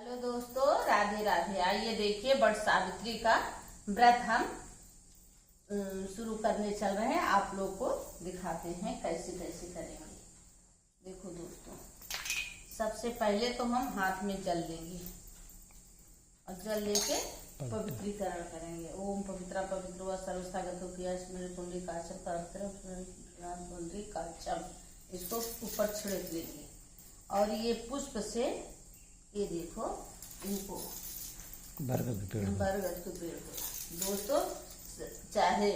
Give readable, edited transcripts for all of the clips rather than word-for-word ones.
Hello दोस्तों, राधे राधे। आइए देखिए, वट सावित्री का व्रत हम शुरू करने चल रहे हैं। आप लोग को दिखाते हैं कैसे कैसे करेंगे। देखो दोस्तों, सबसे पहले तो हम हाथ में जल लेंगे और जल लेके पवित्रीकरण करेंगे। ओम पवित्रा पवित्र व सर्वसागतो किया पुंडली काचम, इसको ऊपर छिड़क लेंगे। और ये पुष्प से, ये देखो, इनको बरगद के पेड़ को दोस्तों, चाहे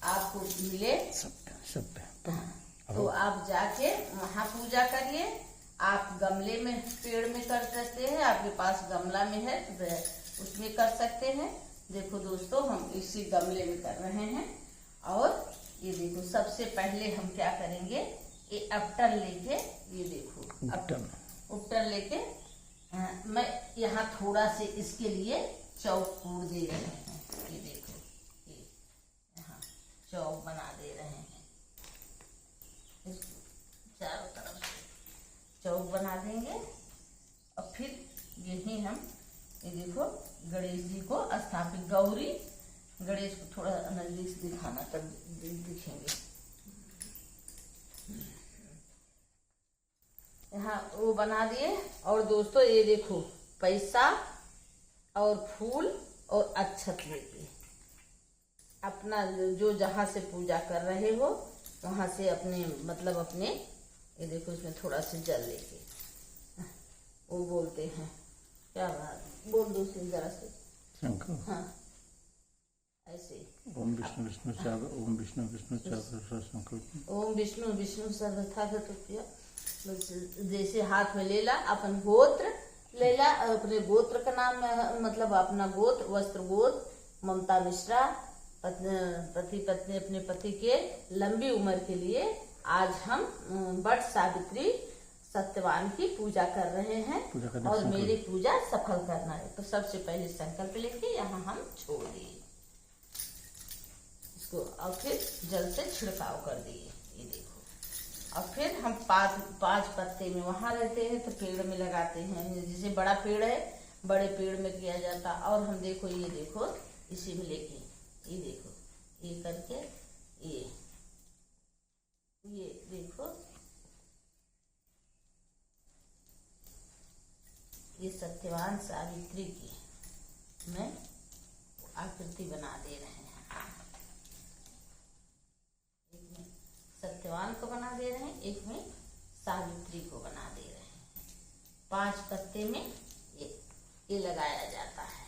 आपको मिले सब तो आप जाके वहाँ पूजा करिए। आप गमले में, पेड़ में कर सकते हैं, आपके पास गमला में है तो उसमें कर सकते हैं। देखो दोस्तों, हम इसी गमले में कर रहे हैं। और ये देखो, सबसे पहले हम क्या करेंगे, ये अपटर लेके, ये देखो उपटर लेके मैं यहाँ थोड़ा से इसके लिए चौक पूर दे रहे हैं। ये देखो, ये यहाँ चौक बना दे रहे हैं। इस चारों तरफ से चौक बना देंगे। और फिर यही हम, ये देखो, गणेश जी को स्थापित, गौरी गणेश को थोड़ा नजदीक से दिखाना तब दिखेंगे। यहाँ वो बना दिए। और दोस्तों ये देखो, पैसा और फूल और अक्षत लेके अपना जो जहाँ से पूजा कर रहे हो वहां से अपने, मतलब अपने, ये देखो, इसमें थोड़ा सा जल लेके, वो बोलते हैं क्या बात, बोल दो जरा से शंकर। हाँ, ऐसे ओम विष्णु विष्णु चाव, ओम विष्णु विष्णु चाव संकल्प, ओम विष्णु विष्णु सर्वथा किया। जैसे हाथ में ले ला, अपन गोत्र ले ला, अपने गोत्र का नाम, मतलब अपना गोत्र, वस्त्र गोत्र, ममता मिश्रा, पति पत्नी अपने पति के लंबी उम्र के लिए आज हम वट सावित्री सत्यवान की पूजा कर रहे हैं और मेरी पूजा सफल करना है। तो सबसे पहले संकल्प लेके यहाँ हम छोड़ दिए इसको और फिर जल से छिड़काव कर दिए। ये देखो, और फिर हम पांच पत्ते में, वहां रहते हैं तो पेड़ में लगाते हैं। जैसे बड़ा पेड़ है, बड़े पेड़ में किया जाता। और हम देखो, ये देखो, इसी में लेके, ये देखो, ये करके, ये देखो, ये सत्यवान सावित्री की में आकृति बना दे रहे हैं। एक में सत्यवान को बना दे रहे हैं, एक में सावित्री को बना दे रहे हैं। 5 पत्ते में ये लगाया जाता है।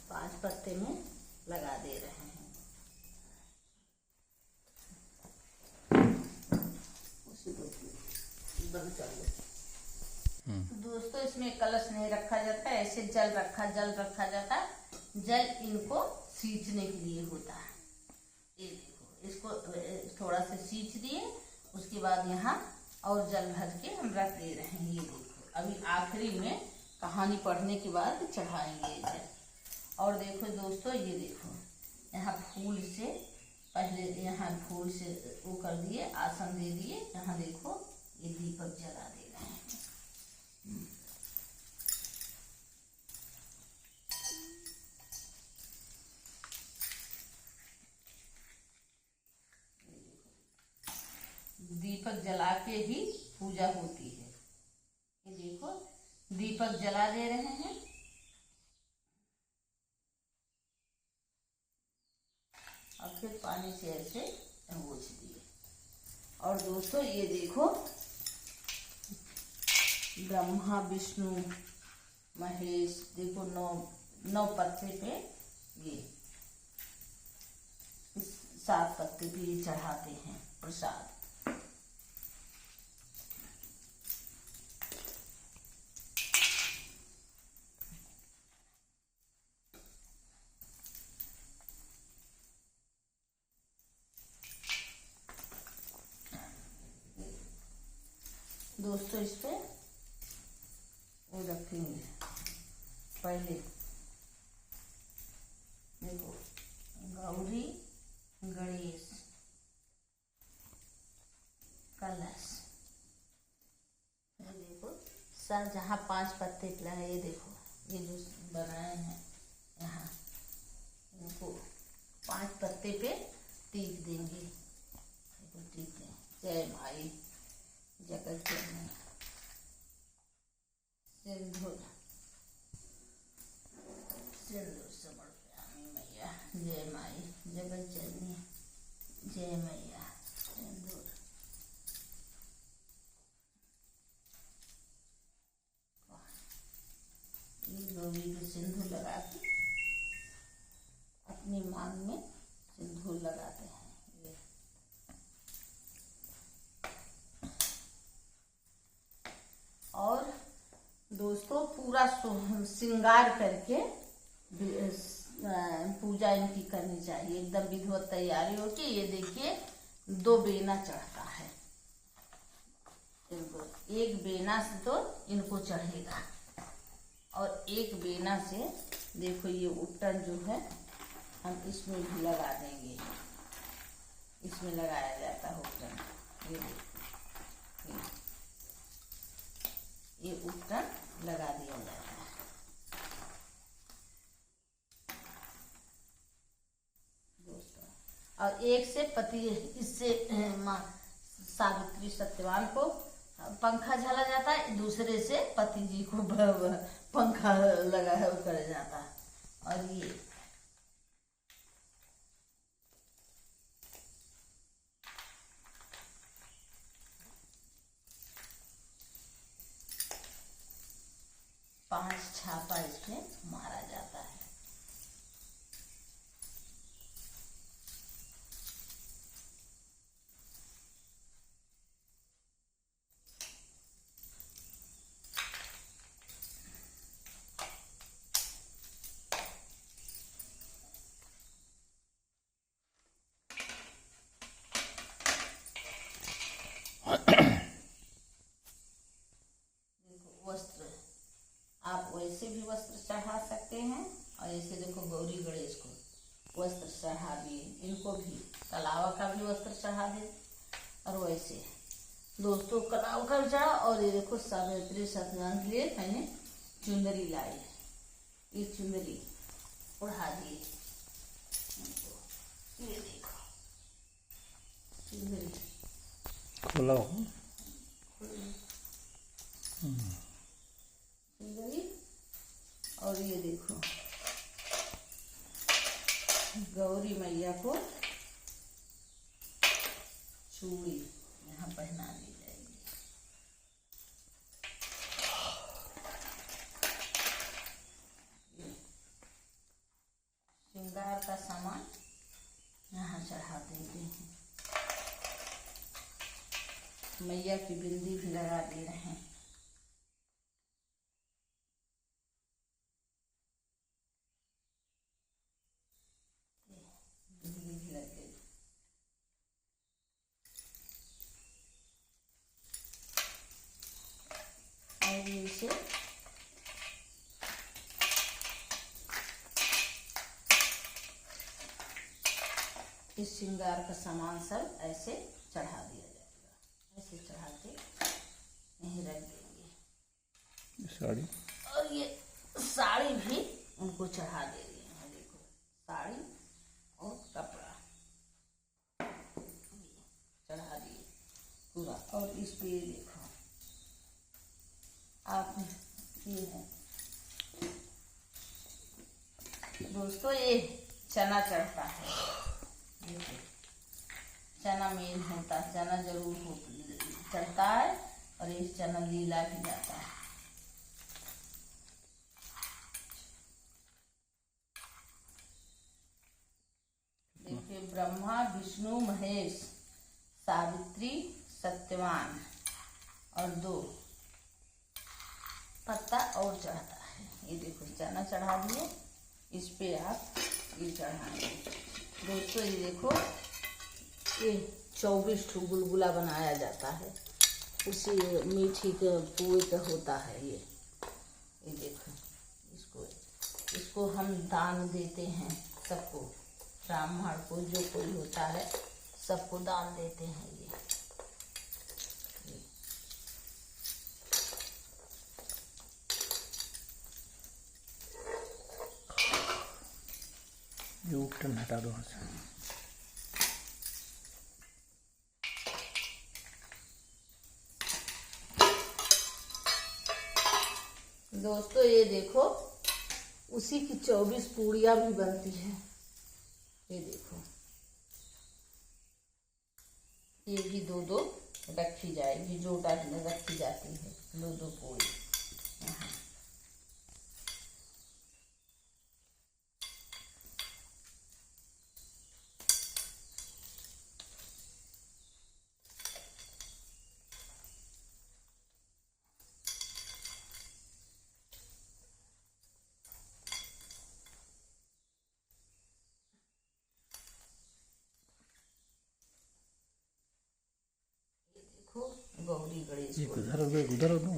5 पत्ते में लगा दे रहे हैं। उसी को बंद कर लो। दोस्तों, इसमें कलश नहीं रखा जाता है, ऐसे जल रखा जाता है। जल इनको सींचने के लिए होता है। ये देखो, इसको थोड़ा सा सींच दिए, उसके बाद यहाँ और जल भर के हम रख दे रहे हैं। ये देखो, अभी आखिरी में कहानी पढ़ने के बाद चढ़ाएंगे जल। और देखो दोस्तों, ये देखो, यहाँ फूल से पहले, यहाँ फूल से वो कर दिए, आसन दे दिए। यहाँ देखो, ये दीपक जला दे रहे हैं। दीपक जला के ही पूजा होती है। ये देखो, दीपक जला दे रहे हैं। और फिर पानी से ऐसे पोंछ दिए। और दोस्तों, ये देखो, ब्रह्मा विष्णु महेश, देखो, 9 पत्ते पे ये 7 पत्ते पे ये चढ़ाते हैं प्रसाद। दोस्तों, इस पे वो रखेंगे पहले। देखो, गौरी गणेश कलश, देखो, जहाँ 5 पत्ते है, ये देखो, ये जो बनाए हैं यहाँ, इनको 5 पत्ते पे टीक देंगे। टीक दें। जय माई जगत जननी सिंदूर सिंदूर समर्पयामि मैया। जय माई जगत जननी, जय मैया। सिंदूर गौरी को सिंदूर लगा के अपनी मांग में सिंदूर लगाते हैं। ये और दोस्तों पूरा श्रृंगार करके पूजा इनकी करनी चाहिए, एकदम विधिवत तैयारी होती। ये देखिए 2 बेना चढ़ता है इनको, एक बेना से तो इनको चढ़ेगा और एक बेना से देखो ये उपटन जो है हम इसमें भी लगा देंगे। इसमें लगाया जाता है उपटन। ये देखो, ये उपटन लगा दिया जाता है। दोस्तों और एक से पति, इससे सावित्री सत्यवान को पंखा झला जाता है, दूसरे से पति जी को पंखा लगा है वो कर जाता है। और ये पांच छापा इसमें मारा जाता है। वस्त्र आप वैसे भी वस्त्र चढ़ा सकते हैं और ऐसे देखो गौरी गणेश को वस्त्र चढ़ा दिए, इनको भी कलावा का भी वस्त्र चढ़ा दे। और वैसे दोस्तों कलावा का चढ़ा। और ये देखो सावित्री सत्यवान के लिए मैंने चुंदरी लाई, ये चुंदरी उड़ा दिए। ये देखो चुंदरी खोला हो। और ये देखो गौरी मैया को चूड़ी यहाँ पहना दी जाएगी। श्रृंगार का सामान यहाँ चढ़ा देते हैं। मैया की बिंदी भी लगा दे रहे हैं। इसे इस श्रृंगार का सामान सब ऐसे चढ़ा दिया जाएगा। ऐसे चढ़ा के यहीं रख देंगे। साड़ी और ये साड़ी भी उनको चढ़ा दे रही है। देखो साड़ी और कपड़ा चढ़ा दिए पूरा। और इस पे देखो आप, ये है दोस्तों, ये चना चढ़ता है। देखो चना मेन होता है, चना जरूर चढ़ता है। और ये चना लीला भी जाता है। देखिए ब्रह्मा विष्णु महेश सावित्री सत्यवान और 2 पत्ता और चढ़ता है। ये देखो चना चढ़ा दिए, इस पे आप ये चढ़ाएंगे। दोस्तों ये देखो ये 24 ठो गुलगुला बनाया जाता है, उसी मीठी के पुए का होता है। ये देखो इसको हम दान देते हैं सबको, ब्राह्मण को जो कोई होता है सबको दान देते हैं। ये ये उपटन हटा दो वहाँ से। दोस्तों ये देखो उसी की 24 पूड़ियाँ भी बनती है। ये देखो ये भी दो दो रखी जाएगी, जोटा में रखी जाती है दो दो पूड़ी। गौरी गणेश ये उधर दो।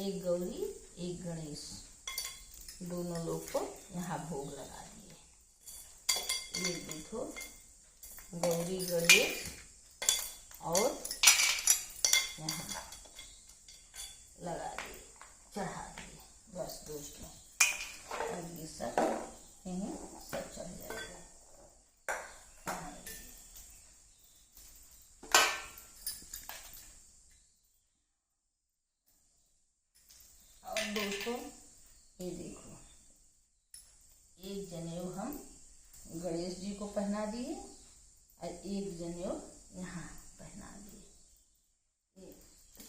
एक गौरी एक गणेश दोनों लोग को यहाँ भोग लगा दिए। ये देखो गौरी गणेश और यहाँ लगा दिए, चढ़ा दिए। बस दोस्तों अब ये सब यहीं सब चढ़ जाएगा। दोस्तों ये देखो एक जनेऊ हम गणेश जी को पहना दिए और एक जनेऊ यहाँ पहना दिए, ये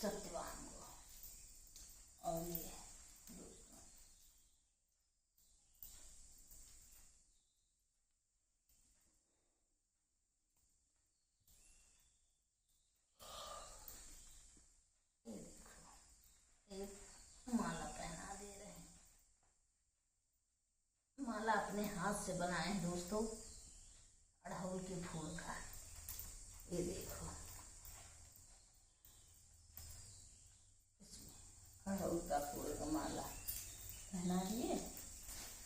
सत्यवान को। और ये दोस्तों ये देखो एक माला पहना दे रहे हैं। माला अपने हाथ से बनाए हैं दोस्तों, अड़हुल के फूल का। ये देखो इसमें अड़हुल का फूल का माला पहना दिए।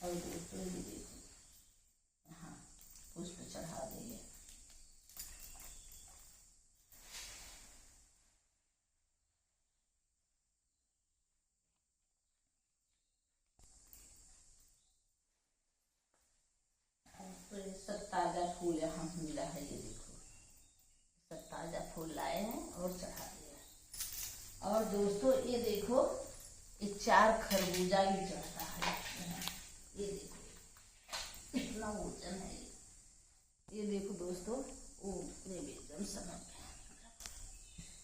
और दोस्तों ये देखो यहाँ पुष्प चढ़ा दिए। सब ताजा फूल यहाँ मिला है। ये देखो सब ताजा फूल लाए हैं और चढ़ा दिया। और दोस्तों ये देखो ये 4 खरबूजा भी चढ़ता है। ये देखो इतना वजन है। ये देखो दोस्तों वो नैवेद्य समय